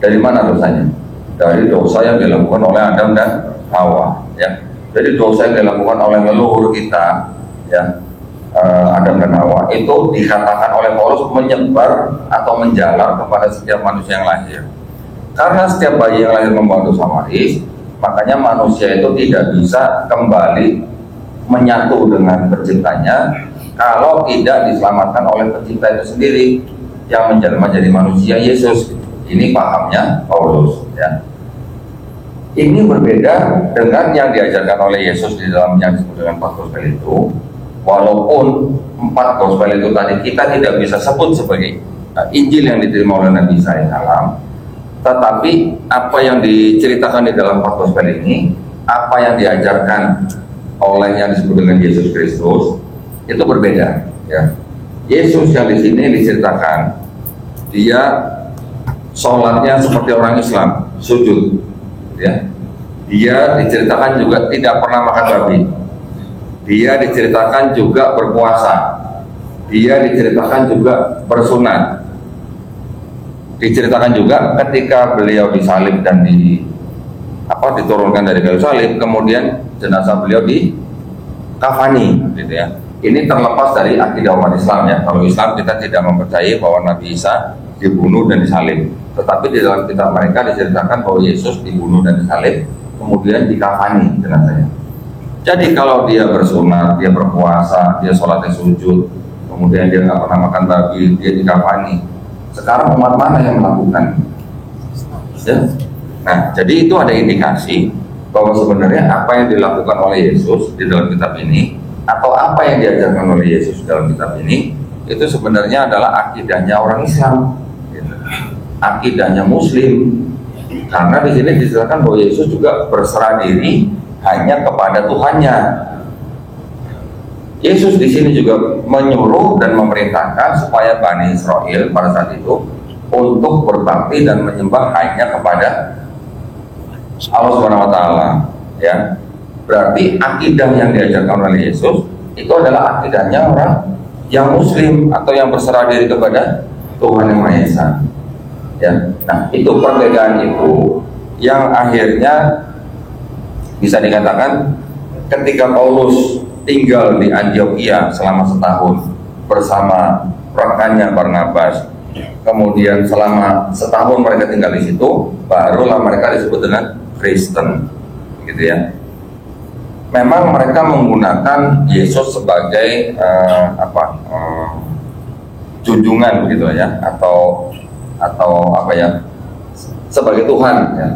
Dari mana dosanya? Dari dosa yang dilakukan oleh Adam dan Hawa ya. Jadi dosa yang dilakukan oleh leluhur kita ya, Adam dan Hawa itu dikatakan oleh Paulus menyebar atau menjalar kepada setiap manusia yang lahir. Karena setiap bayi yang lahir membawa dosa waris, makanya manusia itu tidak bisa kembali menyatu dengan penciptanya kalau tidak diselamatkan oleh pencipta itu sendiri yang menjadi manusia, Yesus. Ini pahamnya Paulus ya. Ini berbeda dengan yang diajarkan oleh Yesus di dalam yang disebut dengan 4 gospel itu. Walaupun 4 gospel itu tadi kita tidak bisa sebut sebagai Injil yang diterima oleh Nabi Isa AS, tetapi apa yang diceritakan di dalam 4 gospel ini, apa yang diajarkan oleh yang disebut dengan Yesus Kristus itu berbeda ya. Yesus yang di sini diceritakan dia sholatnya seperti orang Islam, sujud ya. Dia diceritakan juga tidak pernah makan babi. Dia diceritakan juga berpuasa. Dia diceritakan juga bersunat. Diceritakan juga ketika beliau disalib dan diturunkan dari kayu salib, kemudian jenazah beliau dikafani, gitu ya. Ini terlepas dari akidah umat Islam ya. Kalau Islam kita tidak mempercayai bahwa Nabi Isa dibunuh dan disalib, tetapi di dalam kitab mereka diceritakan bahwa Yesus dibunuh dan disalib, kemudian dikafani jenazahnya. Jadi kalau dia bersunat, dia berpuasa, dia sholatnya sujud, kemudian dia nggak pernah makan babi, dia dikafani. Sekarang umat mana yang melakukan? Ya? Nah, jadi itu ada indikasi bahwa sebenarnya apa yang dilakukan oleh Yesus di dalam kitab ini, atau apa yang diajarkan oleh Yesus dalam kitab ini, itu sebenarnya adalah akidahnya orang Islam, gitu. Akidahnya Muslim. Karena di sini dijelaskan bahwa Yesus juga berserah diri hanya kepada Tuhannya. Yesus di sini juga menyuruh dan memerintahkan supaya Bani Israel pada saat itu untuk berbakti dan menyembah hanya kepada Allah Subhanahu wa taala, ya. Berarti akidah yang diajarkan oleh Yesus itu adalah akidahnya orang yang Muslim atau yang berserah diri kepada Tuhan Yang Maha Esa. Ya. Nah, itu perbedaan itu yang akhirnya bisa dikatakan ketika Paulus tinggal di Antioquia selama setahun bersama rekannya Barnabas, kemudian selama setahun mereka tinggal di situ, barulah mereka disebut dengan Kristen, gitu ya. Memang mereka menggunakan Yesus sebagai junjungan begitu ya, atau apa ya, sebagai Tuhan ya.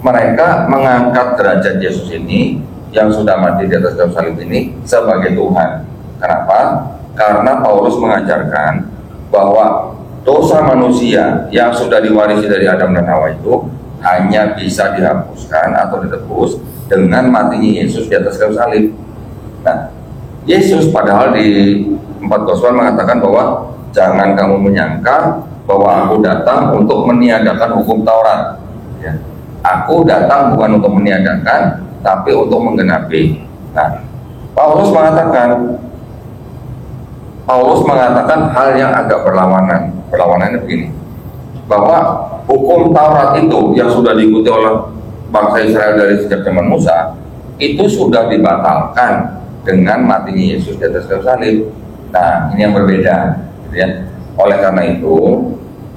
Mereka mengangkat derajat Yesus ini yang sudah mati di atas kayu salib ini sebagai Tuhan. Kenapa? Karena Paulus mengajarkan bahwa dosa manusia yang sudah diwarisi dari Adam dan Hawa itu hanya bisa dihapuskan atau ditebus dengan matinya Yesus di atas kayu salib. Nah, Yesus padahal di 4 Gospel mengatakan bahwa jangan kamu menyangka bahwa aku datang untuk meniadakan hukum Taurat. Ya. Aku datang bukan untuk meniadakan, tapi untuk menggenapi. Nah, Paulus mengatakan hal yang agak berlawanan. Berlawanannya begini, bahwa hukum Taurat itu yang sudah diikuti oleh bangsa Israel dari sejak zaman Musa itu sudah dibatalkan dengan matinya Yesus di atas kayu salib. Nah, ini yang berbeda, gitu ya. Oleh karena itu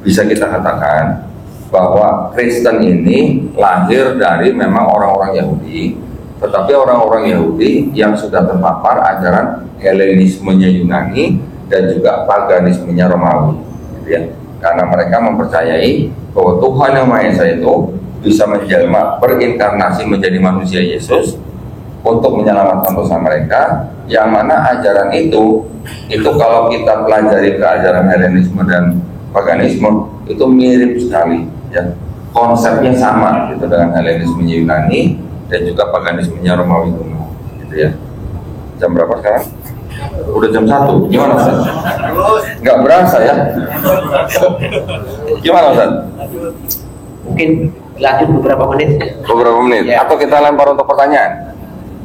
bisa kita katakan bahwa Kristen ini lahir dari memang orang-orang Yahudi, tetapi orang-orang Yahudi yang sudah terpapar ajaran Helenismenya Yunani dan juga paganismenya Romawi, gitu ya. Karena mereka mempercayai bahwa Tuhan Yang Maha Esa itu bisa menjelma, berinkarnasi menjadi manusia Yesus untuk menyelamatkan dosa mereka, yang mana ajaran itu kalau kita pelajari keajaran Helenisme dan paganisme itu mirip sekali ya, konsepnya sama gitu dengan Helenisme Yunani dan juga paganismenya Romawi kuno gitu ya. Jam berapa sekarang? Udah jam 1, gimana Ustaz? Nggak berasa ya? Gimana Ustaz?
Mungkin lanjut beberapa menit.
Beberapa menit?
Ya.
Atau kita lempar untuk pertanyaan?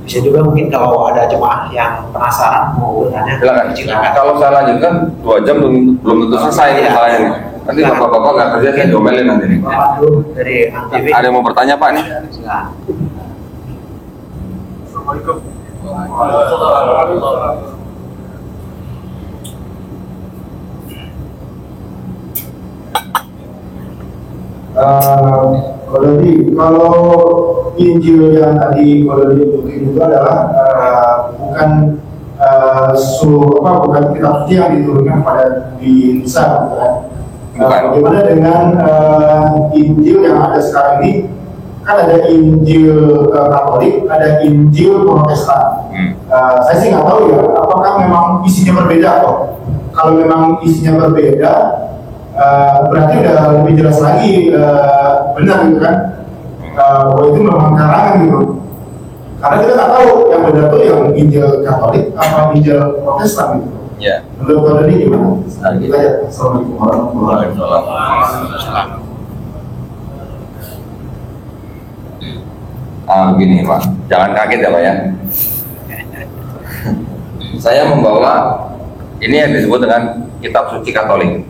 Bisa juga mungkin kalau ada jemaah yang penasaran mau bertanya.
Silakan. Kalau saya lanjutkan 2 jam belum tentu selesai ini masalahnya nih. Nanti bapak-bapak nggak kerja, saya domelin nanti nih.
Bapak dulu dari ANTV.
Ada yang mau bertanya Pak nih?
Silakan.
Assalamualaikum.
Kolodi, kalau Injil yang tadi Kolodi tunjukin itu adalah bukan bukan kitab suci yang diturunkan pada di Isa, bukan? Bagaimana dengan Injil yang ada sekarang ini? Kan ada Injil Katolik, ada Injil Protestan. Saya sih nggak tahu ya, apakah memang isinya berbeda kok? Kalau memang isinya berbeda, berarti udah lebih jelas lagi benar gitu kan, bahwa itu memang karangan gitu. Karena kita nggak tahu yang benar tuh yang Injil Katolik apa Injil Protestan gitu.
Ya.
Menurut Pak Dodi gimana? Nah, kita ya. Assalamualaikum warahmatullahi wabarakatuh.
Begini Pak, jangan kaget ya Pak ya. Saya membawa ini yang disebut dengan Kitab Suci Katolik.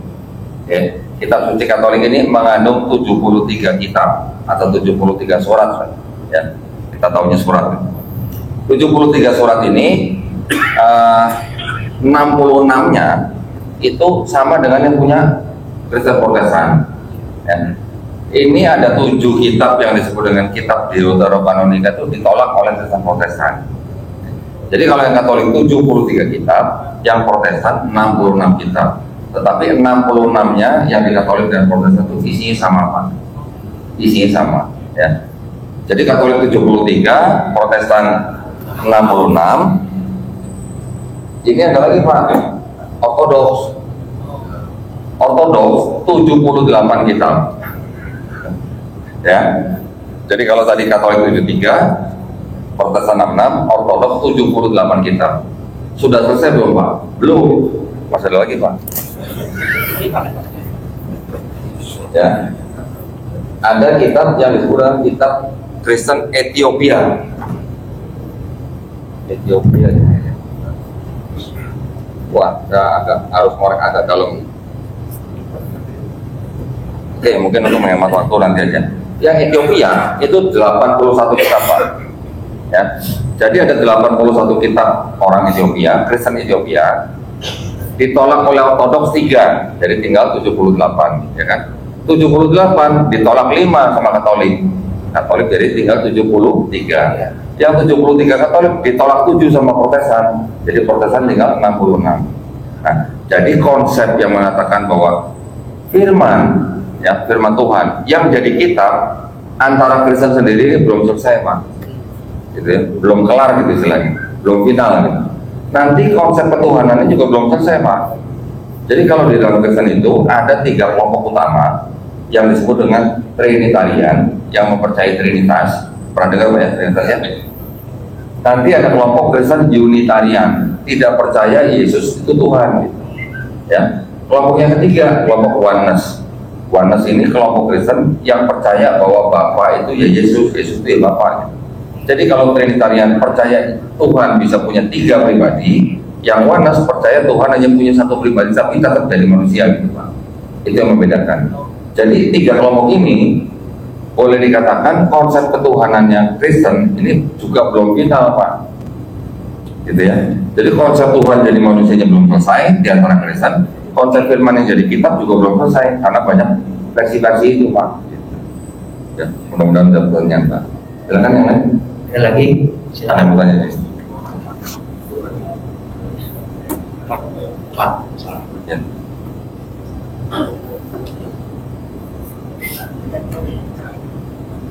Ya, Kitab Suci Katolik ini mengandung 73 kitab atau 73 surat. Ya, kita tahunya surat. 73 surat ini 66-nya itu sama dengan yang punya Kristen Protestan. Ya. Ini ada 7 kitab yang disebut dengan kitab Deuterokanonika itu ditolak oleh Kristen Protestan. Jadi kalau yang Katolik 73 kitab, yang Protestan 66 kitab. Tetapi 66-nya yang di Katolik dan Protestan itu isinya sama Pak. Isinya sama ya. Jadi Katolik 73, Protestan 66. Ini ada lagi Pak, Ortodoks 78 kitab. Ya. Jadi kalau tadi Katolik 73, Protestan 66, Ortodoks 78 kitab. Sudah selesai belum Pak? Belum. Masih ada lagi Pak. Ya. Ada kitab yang disebut dengan kitab Kristen Ethiopia. Ethiopia. Wah, harus ngorek agak dalam. Oke, mungkin untuk menghemat waktu nanti aja. Yang Ethiopia itu 81 kitab Pak. Ya. Jadi ada 81 kitab orang Ethiopia, Kristen Ethiopia, ditolak oleh Ortodoks 3, jadi tinggal 78, ya kan? 78 ditolak 5 sama Katolik. Katolik jadi tinggal 73. Yang 73 Katolik ditolak 7 sama Protestan, jadi Protestan tinggal 66. Nah, jadi konsep yang mengatakan bahwa firman Tuhan yang jadi kitab antara Kristen sendiri ini belum selesai Pak, gitu ya, belum kelar gitu istilahnya, belum final gitu. Nanti konsep ketuhanannya juga belum selesai Pak. Jadi kalau di dalam Kristen itu ada 3 kelompok utama yang disebut dengan Trinitarian, yang mempercayai Trinitas. Pernah dengar Pak ya Trinitas ya? Nanti ada kelompok Kristen Unitarian, tidak percaya Yesus itu Tuhan gitu. Ya. Kelompok yang ketiga, kelompok Oneness. Oneness ini kelompok Kristen yang percaya bahwa Bapa itu ya Yesus, Yesus itu ya Bapa gitu. Jadi kalau Trinitarian percaya Tuhan bisa punya 3 pribadi, yang Oneness percaya Tuhan hanya punya 1 pribadi tapi tetap dari manusia gitu Pak. Itu yang membedakan. Jadi 3 kelompok ini boleh dikatakan konsep ketuhanannya Kristen ini juga belum final Pak. Gitu ya. Jadi konsep Tuhan jadi manusianya belum selesai di antara Kristen, konsep firman yang jadi kitab juga belum selesai karena banyak versi-versi itu Pak. Ya, mudah-mudahan sudah bertanya Pak. Silakan yang lain.
Ada lagi?
Ada
Silakan.
yang bertanya?
Pak.
Ya.
Assalamualaikum.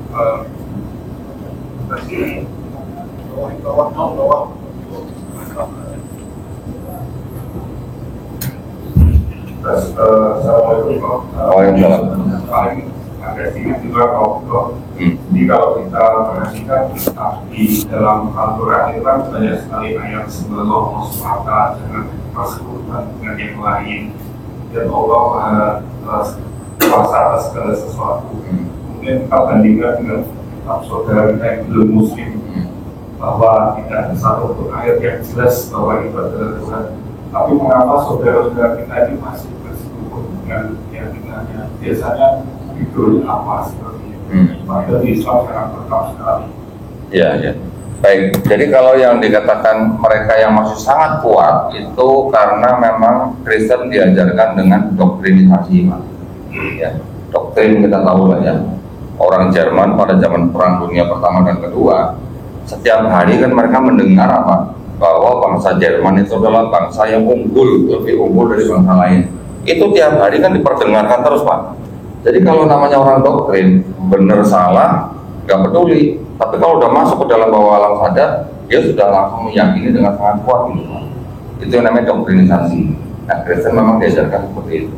Waalaikumsalam.
Paling agak sedikit juga kalau jadi kalau kita perhatikan di dalam Al-Quran itu kan banyak sekali ayat sebelum Allah SWT dengan persekutuan dengan yang lain, dan Allah kuasa atas segala sesuatu. Kemudian kita bandingkan dengan kitab saudara kita yang belum muslim, bahwa tidak ada satu pun ayat yang jelas bahwa itu adalah Tuhan. Tapi mengapa saudara-saudara kita ini masih bersekutu dengan yang dengannya? Biasanya itu apa seperti itu? Padahal di Islam sangat berkah sekali.
Ya, ya. Baik, jadi kalau yang dikatakan mereka yang masih sangat kuat itu karena memang Kristen diajarkan dengan doktrinisasi, Pak. Ya, doktrin kita tahu lah ya. Orang Jerman pada zaman Perang Dunia Pertama dan Kedua, setiap hari kan mereka mendengar apa? Bahwa bangsa Jerman itu adalah bangsa yang unggul, lebih unggul dari bangsa lain. Itu tiap hari kan diperdengarkan terus, Pak. Jadi kalau namanya orang doktrin, benar salah, nggak peduli. Tapi kalau udah masuk ke dalam bawah alam sadar, dia sudah langsung meyakini dengan sangat kuat gitu, Pak. Itu yang namanya doktrinisasi. Nah, Kristen memang diajarkan seperti itu.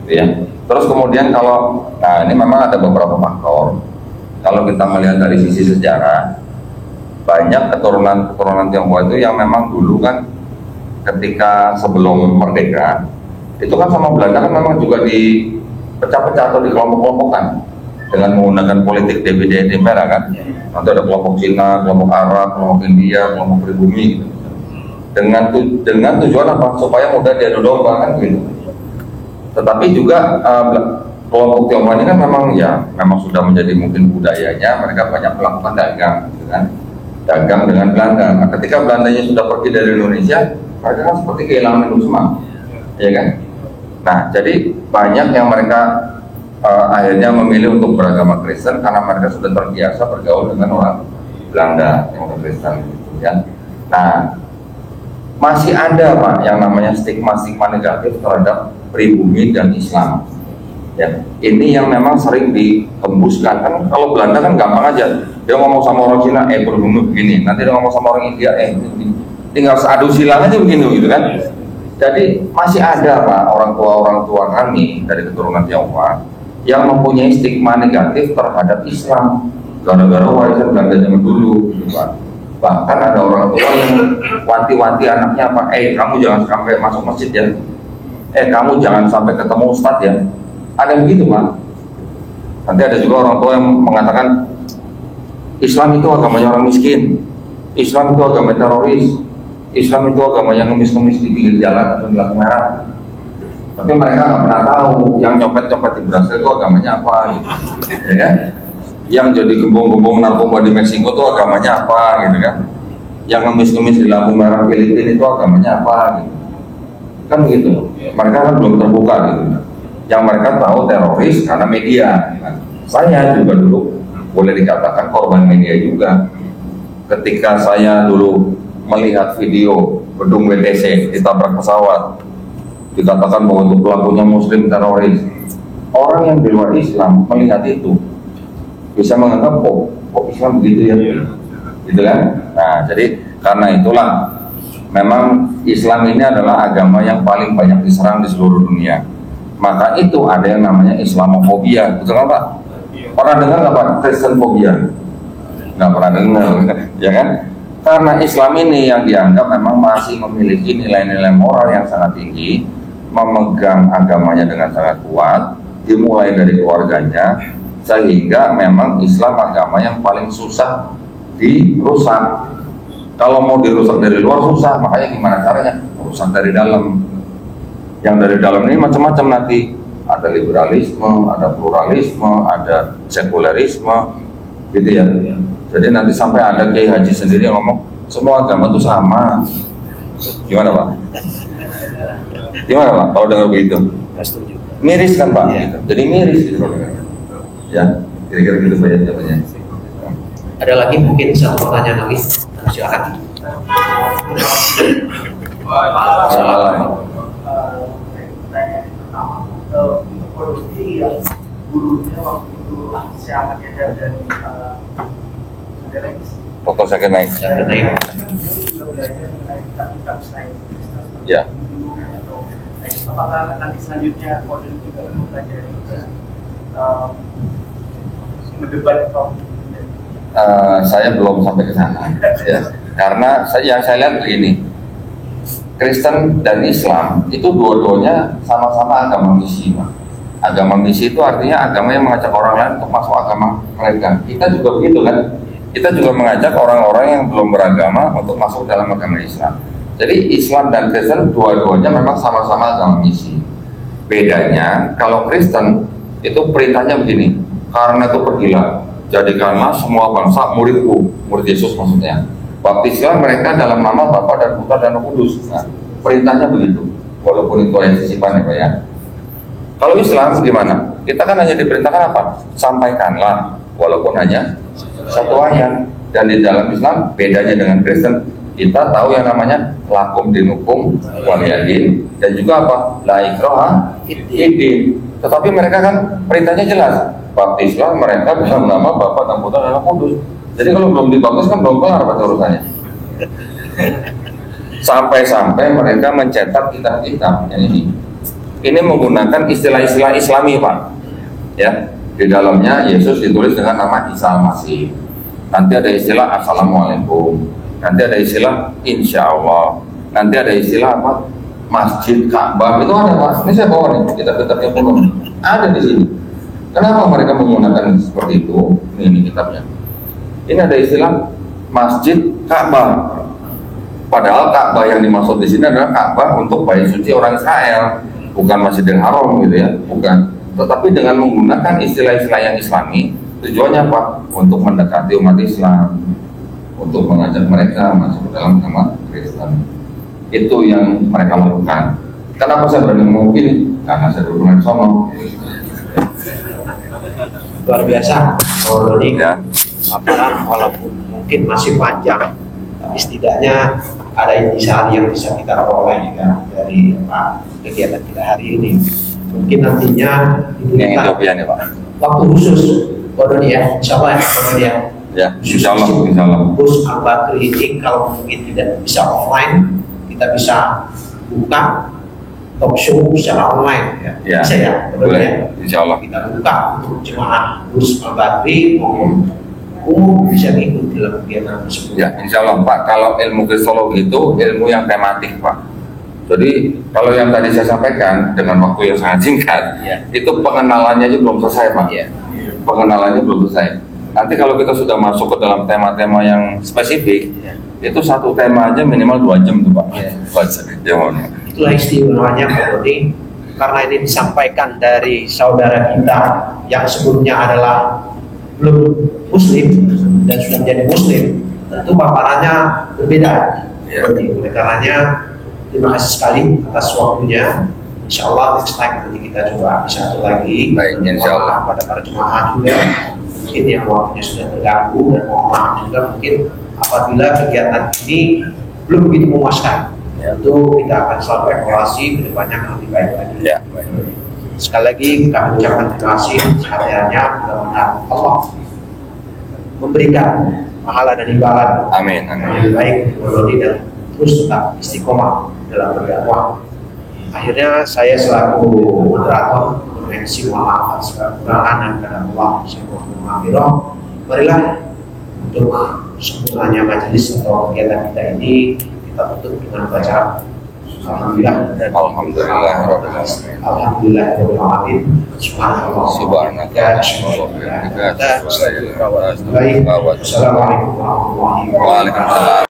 Ya. Terus kemudian kalau, nah ini memang ada beberapa faktor. Kalau kita melihat dari sisi sejarah, banyak keturunan Tionghoa itu yang memang dulu kan ketika sebelum merdeka itu kan sama Belanda kan memang juga dipecah-pecah atau dikelompok-kelompokkan dengan menggunakan politik DVD merah kan. Nanti ada kelompok Cina, kelompok Arab, kelompok India, kelompok pribumi gitu. Dengan tujuan apa? Supaya mudah diadu domba kan gitu. Tetapi juga kelompok Tionghoa ini kan memang ya memang sudah menjadi mungkin budayanya, mereka banyak melakukan dagang gitu kan. Dagang dengan Belanda. Nah, ketika Belandanya sudah pergi dari Indonesia, mereka kan seperti kehilangan itu semua, ya kan? Nah, jadi banyak yang mereka akhirnya memilih untuk beragama Kristen karena mereka sudah terbiasa bergaul dengan orang Belanda yang Kristen, gitu, ya. Nah, masih ada Pak yang namanya stigma-stigma negatif terhadap pribumi dan Islam. Ya, ini yang memang sering dihembuskan kan. Kalau Belanda kan gampang aja, dia ngomong sama orang Cina, berbunyi begini, nanti dia ngomong sama orang India, begini. Tinggal seadu silang aja begini gitu kan. Jadi masih ada Pak orang tua kami dari keturunan Tionghoa yang mempunyai stigma negatif terhadap Islam gara-gara warisan Belanda zaman dulu gitu Pak. Bahkan ada orang tua yang wanti-wanti anaknya apa, kamu jangan sampai masuk masjid ya, kamu jangan sampai ketemu ustadz ya. Ada begitu Pak. Nanti ada juga orang tua yang mengatakan Islam itu agamanya orang miskin, Islam itu agama teroris, Islam itu agama yang ngemis-ngemis di pinggir jalan atau di lampu merah. Tapi mereka nggak pernah tahu yang nyopet-nyopet di Brasil itu agamanya apa gitu. Ya kan? Yang jadi gembong-gembong narkoba di Meksiko itu agamanya apa gitu kan. Yang ngemis-ngemis di lampu merah Filipina itu agamanya apa gitu. Kan begitu. Mereka kan belum terbuka gitu. Yang mereka tahu teroris karena media. Saya juga dulu boleh dikatakan korban media juga. Ketika saya dulu melihat video gedung WTC ditabrak pesawat, dikatakan bahwa itu pelakunya muslim teroris. Orang yang di luar Islam melihat itu bisa menganggap kok Islam begitu ya, gitu kan? Nah, jadi karena itulah memang Islam ini adalah agama yang paling banyak diserang di seluruh dunia. Maka itu ada yang namanya Islamofobia, betul nggak Pak? Pernah dengar nggak Pak Kristenfobia? Nggak pernah dengar, ya kan? Karena Islam ini yang dianggap memang masih memiliki nilai-nilai moral yang sangat tinggi, memegang agamanya dengan sangat kuat, dimulai dari keluarganya, sehingga memang Islam agama yang paling susah dirusak. Kalau mau dirusak dari luar susah, makanya gimana caranya? Rusak dari dalam. Yang dari dalam ini macam-macam nanti, ada liberalisme, ada pluralisme, ada sekularisme, gitu ya. Jadi nanti sampai ada Kiai Haji sendiri yang ngomong semua agama itu sama. Gimana Pak? Gimana Pak? Kalau dengar begitu? Miris kan Pak? Gitu. Jadi miris gitu. Ya, kira-kira gitu Pak ya jawabannya.
Ada lagi mungkin satu pertanyaan lagi, silakan.
Kondisi yang gurunya waktu itu
Foto saya naik. Ya.
Apakah nanti selanjutnya model juga mempelajari mendebat atau
saya belum sampai ke sana, ya. Karena yang saya lihat begini, Kristen dan Islam itu dua-duanya sama-sama agama misi, Pak. Agama misi itu artinya agama yang mengajak orang lain untuk masuk agama mereka. Kita juga begitu kan? Kita juga mengajak orang-orang yang belum beragama untuk masuk dalam agama Islam. Jadi Islam dan Kristen dua-duanya memang sama-sama agama misi. Bedanya kalau Kristen itu perintahnya begini, karena itu pergilah, jadikanlah semua bangsa muridku, murid Yesus maksudnya. Baptislah mereka dalam nama Bapa dan Putra dan Roh Kudus. Nah, perintahnya begitu. Walaupun itu ayat sisipan ya Pak ya. Kalau Islam gimana? Kita kan hanya diperintahkan apa? Sampaikanlah, walaupun hanya satu ayat. Dan di dalam Islam bedanya dengan Kristen, kita tahu yang namanya lakum dinukum waliyadin, dan juga apa? La ikraha fiddin. Tetapi mereka kan perintahnya jelas. Baptislah mereka bisa nama Bapa dan Putra dan Roh Kudus. Jadi kalau belum dibaptis kan belum kelar apa urusannya. Sampai-sampai mereka mencetak kitab-kitab yang ini. Ini menggunakan istilah-istilah Islami, Pak. Ya, di dalamnya Yesus ditulis dengan nama Isa Al-Masih. Nanti ada istilah Assalamualaikum. Nanti ada istilah Insya Allah. Nanti ada istilah apa? Masjid Ka'bah itu ada, Pak. Ini saya bawa nih kitab-kitabnya penuh. Ada di sini. Kenapa mereka menggunakan seperti itu? Ini kitabnya. Ini ada istilah Masjid Ka'bah. Padahal Ka'bah yang dimaksud di sini adalah Ka'bah untuk bait suci orang Israel, bukan Masjidil Haram gitu ya, bukan. Tetapi dengan menggunakan istilah-istilah yang Islami, tujuannya apa? Untuk mendekati umat Islam, untuk mengajak mereka masuk dalam agama Kristen. Itu yang mereka lakukan. Kenapa saya berani ngomong ini? Karena saya dulu pernah sono.
Luar biasa, kalau ini ya. Paparan walaupun mungkin masih panjang, tapi setidaknya ada intisari yang bisa kita peroleh ya, dari kegiatan kita hari ini. Mungkin nantinya
yang Ethiopia nih Pak.
Waktu khusus, Kodoni ya, insya Allah ya, Kodoni ya.
Ya, insya Allah, insya Allah.
Khusus Al-Bakri ini kalau mungkin tidak bisa offline, kita bisa buka talk show secara online ya. Bisa ya,
boleh,
ya.
Insya Allah.
Kita buka untuk jemaah khusus Al-Bakri maupun umum bisa ikut dalam kegiatan tersebut.
Ya, insya Allah Pak. Kalau ilmu kristologi itu ilmu yang tematik Pak. Jadi kalau yang tadi saya sampaikan dengan waktu yang sangat singkat, itu pengenalannya aja belum selesai Pak. Pengenalannya belum selesai. Nanti kalau kita sudah masuk ke dalam tema-tema yang spesifik, itu satu tema aja minimal 2 jam tuh Pak.
Itulah istimewanya Pak Dodi, karena ini disampaikan dari saudara kita yang sebelumnya adalah belum Muslim dan sudah menjadi Muslim, tentu paparannya berbeda. Jadi oleh karenanya terima kasih sekali atas waktunya. Insya Allah next time nanti kita coba satu lagi.
Baik, insya Allah.
Pada para jemaah juga mungkin yang waktunya sudah terganggu, dan mohon maaf juga mungkin apabila kegiatan ini belum begitu memuaskan. Tentu kita akan selalu evaluasi ke depannya akan lebih baik lagi.
Ya.
Sekali lagi kita ucapkan terima kasih sekaliannya, mudah-mudahan Allah memberikan pahala dan imbalan
Amin.
yang lebih baik di dan terus tetap istiqomah dalam berdakwah. Akhirnya saya selaku moderator bermensi mohon maaf atas kekurangan dan kepada Allah subhanahu. Marilah untuk sempurnanya majelis atau kegiatan kita ini kita tutup dengan baca Alhamdulillah dan
Alhamdulillah
Alhamdulillah Subhanallah
Subhanaka
Assalamualaikum warahmatullahi wabarakatuh.
Waalaikumsalam.